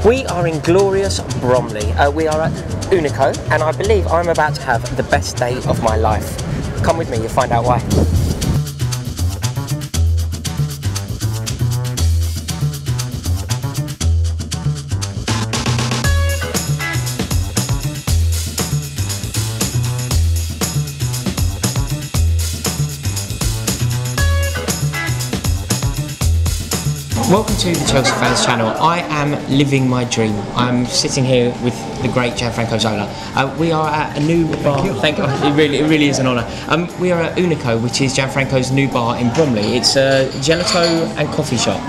We are in glorious Bromley. We are at Unico, and I believe I'm about to have the best day of my life. Come with me, you'll find out why. Welcome to the Chelsea Fans Channel. I am living my dream. I'm sitting here with the great Gianfranco Zola. We are at a new bar. Thank you. It really is an honour. We are at Unico, which is Gianfranco's new bar in Bromley. It's a gelato and coffee shop.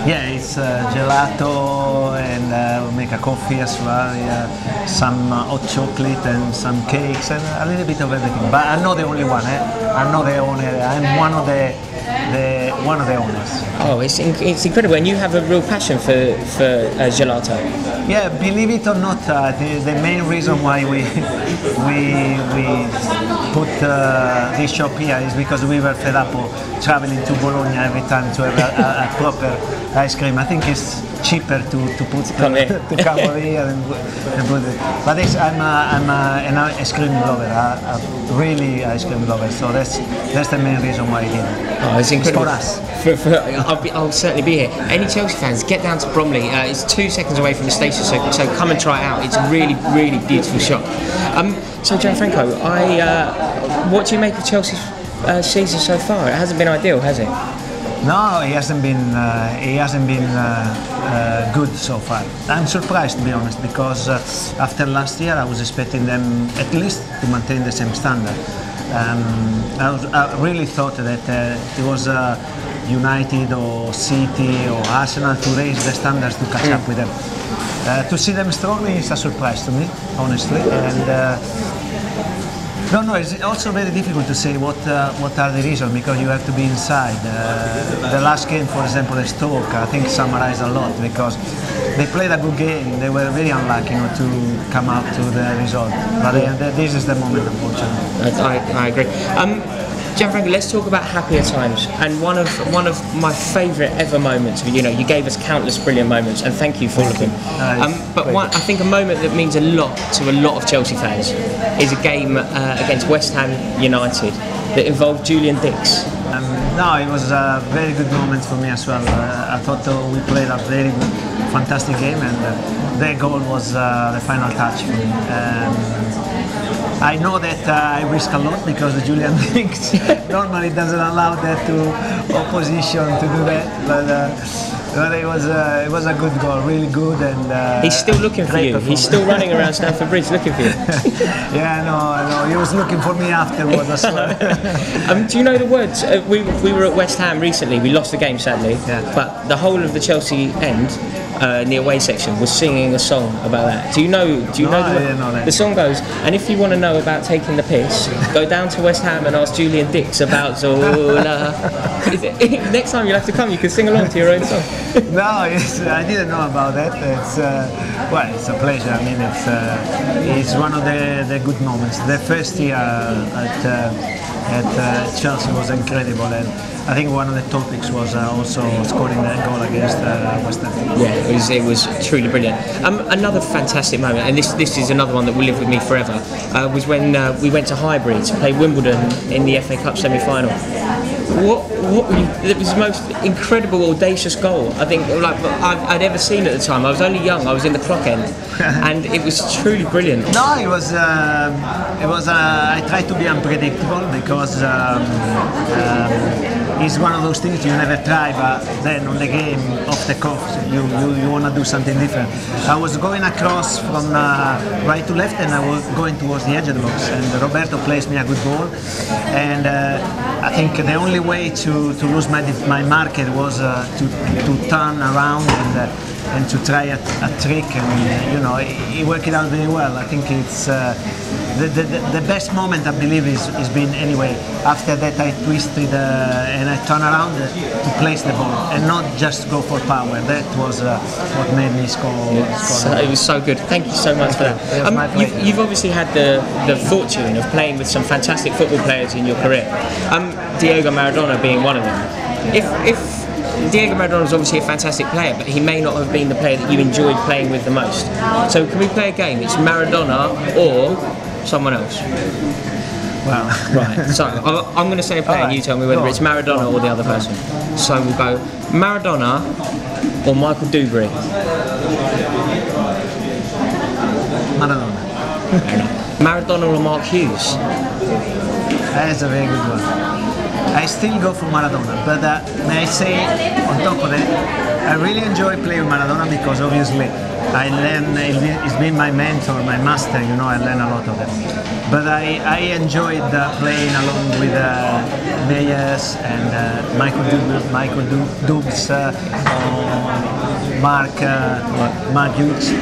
Yeah, it's gelato and we make a coffee as well. Yeah, some hot chocolate and some cakes and a little bit of everything. But I'm not the only one. I'm not the owner. I'm one of the owners. Oh, it's incredible, and you have a real passion for gelato. Yeah, believe it or not, the main reason why we put this shop here is because we were fed up of traveling to Bologna every time to have a proper ice cream. I think it's cheaper to come here and put it. But I'm an ice cream lover, a really ice cream lover. So that's the main reason why I did it. Oh, it's incredible. It's for us. I'll certainly be here. Any Chelsea fans, get down to Bromley. It's 2 seconds away from the station, so come and try it out. It's a really beautiful shop. So Gianfranco, what do you make of Chelsea's season so far? It hasn't been ideal, has it? No, he hasn't been good so far. I'm surprised, to be honest, because after last year I was expecting them at least to maintain the same standard. I really thought that it was United or City or Arsenal to raise the standards to catch up with them. To see them strongly is a surprise to me, honestly. And no, it's also very difficult to say what are the reasons, because you have to be inside. The last game, for example, the Stoke, I think summarized a lot, because they played a good game. They were very unlucky not to come out to the result. But this is the moment, unfortunately. I agree. Gianfranco, let's talk about happier times. And one of my favourite ever moments. You know, you gave us countless brilliant moments, and thank you for all of them. But I think a moment that means a lot to a lot of Chelsea fans is a game against West Ham United that involved Julian Dix. No, it was a very good moment for me as well. I thought we played a very good, fantastic game, and their goal was the final touch for me. I know that I risk a lot because Julian Dix normally doesn't allow that to opposition to do that, but it was a good goal, really good, and he's still looking for you. He's still running around Stamford Bridge looking for you. Yeah, no, he was looking for me afterwards as well. Do you know the words? We were at West Ham recently. We lost the game, sadly, but the whole of the Chelsea end, in the away section, was singing a song about that. Do you know? I didn't know that. The song goes, and if you want to know about taking the piss, go down to West Ham and ask Julian Dix about Zola. Next time you'll have to come. You can sing along to your own song. No, I didn't know about that. It's a pleasure. I mean, it's one of the good moments. The first year at Chelsea was incredible, and I think one of the topics was also scoring that goal against West Ham. Yeah, it was truly brilliant. Another fantastic moment, and this is another one that will live with me forever, was when we went to Highbury to play Wimbledon in the FA Cup semi-final. It was the most incredible, audacious goal I think I'd ever seen at the time. I was only young. I was in the clock end, and it was truly brilliant. No, it was. I tried to be unpredictable because it's one of those things you never try, but then on the game, off the cuff, you want to do something different. I was going across from right to left, and I was going towards the edge of the box, and Roberto placed me a good ball, and I think the only way to lose my marker was to turn around and to try a trick, and he worked it out very well. I think it's the best moment, I believe, is been anyway after that I twisted and I turned around to place the ball and not just go for power. That was what made me score. It was so good. Thank you so much for that. You've obviously had the fortune of playing with some fantastic football players in your career. Diego Maradona being one of them. If Diego Maradona is obviously a fantastic player, but he may not have been the player that you enjoyed playing with the most. So can we play a game? It's Maradona or someone else. Well, right. So I'm going to say a player, and you tell me whether it's Maradona or the other person. So we'll go Maradona or Michael Dubry. Maradona. Maradona or Mark Hughes. That's a very good one. I still go for Maradona, but may I say, on top of that, I really enjoy playing with Maradona because obviously I learn, he's been my mentor, my master, you know, I learn a lot of it. But I enjoyed playing along with Meyers and Michael Dubs, Mark Hughes,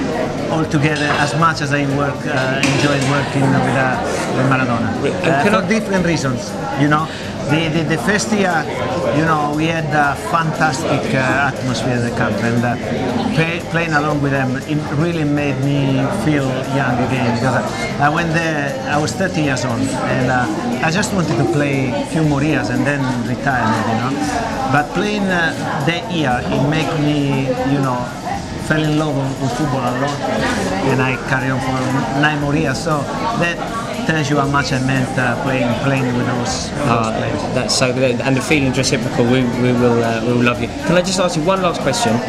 all together as much as I enjoyed working with Maradona. For different reasons, you know. The first year, you know, we had a fantastic atmosphere at the camp, and playing along with them, it really made me feel young again. Because I went there, I was 30 years old, and I just wanted to play a few more years and then retire, you know. But playing that year, it made me, you know, fell in love with football a lot, and I carried on for 9 more years. So that tells you how much I meant playing with those players. That's so good, and the feeling's reciprocal. We will love you. Can I just ask you one last question?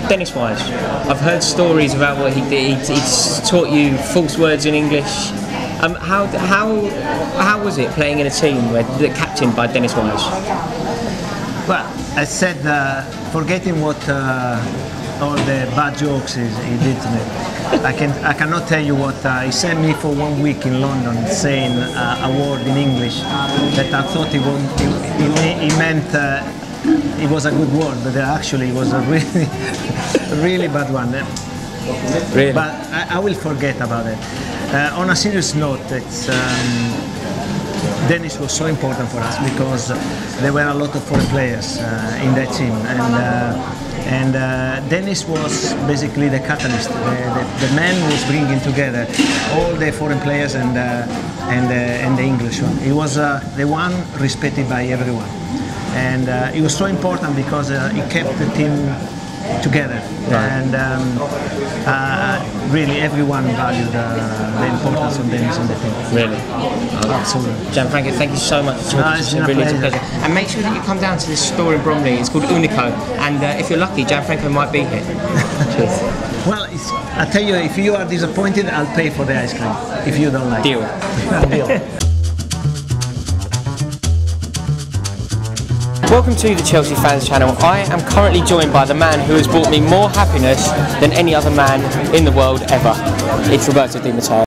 Dennis Wise, I've heard stories about what he did. He's taught you false words in English. How was it playing in a team captained by Dennis Wise? Well, I said forgetting what all the bad jokes he did to me. I cannot tell you what he sent me for 1 week in London, saying a word in English that I thought he meant it was a good word, but actually it was a really really bad one. Really? But I will forget about it. On a serious note, it's. Dennis was so important for us because there were a lot of foreign players in that team, and Dennis was basically the catalyst, the man who was bringing together all the foreign players and the English one. He was the one respected by everyone, and he was so important because he kept the team together, and really everyone valued the importance of Dennis in the team. Really? Absolutely. Gianfranco, thank you so much for talking. It's been a pleasure. And make sure that you come down to this store in Bromley. It's called Unico, and if you're lucky, Gianfranco might be here. Cheers. Well, I tell you, if you are disappointed, I'll pay for the ice cream. If you don't like Deal. it. Deal. Welcome to the Chelsea Fans Channel. I am currently joined by the man who has brought me more happiness than any other man in the world ever. It's Roberto Di Matteo.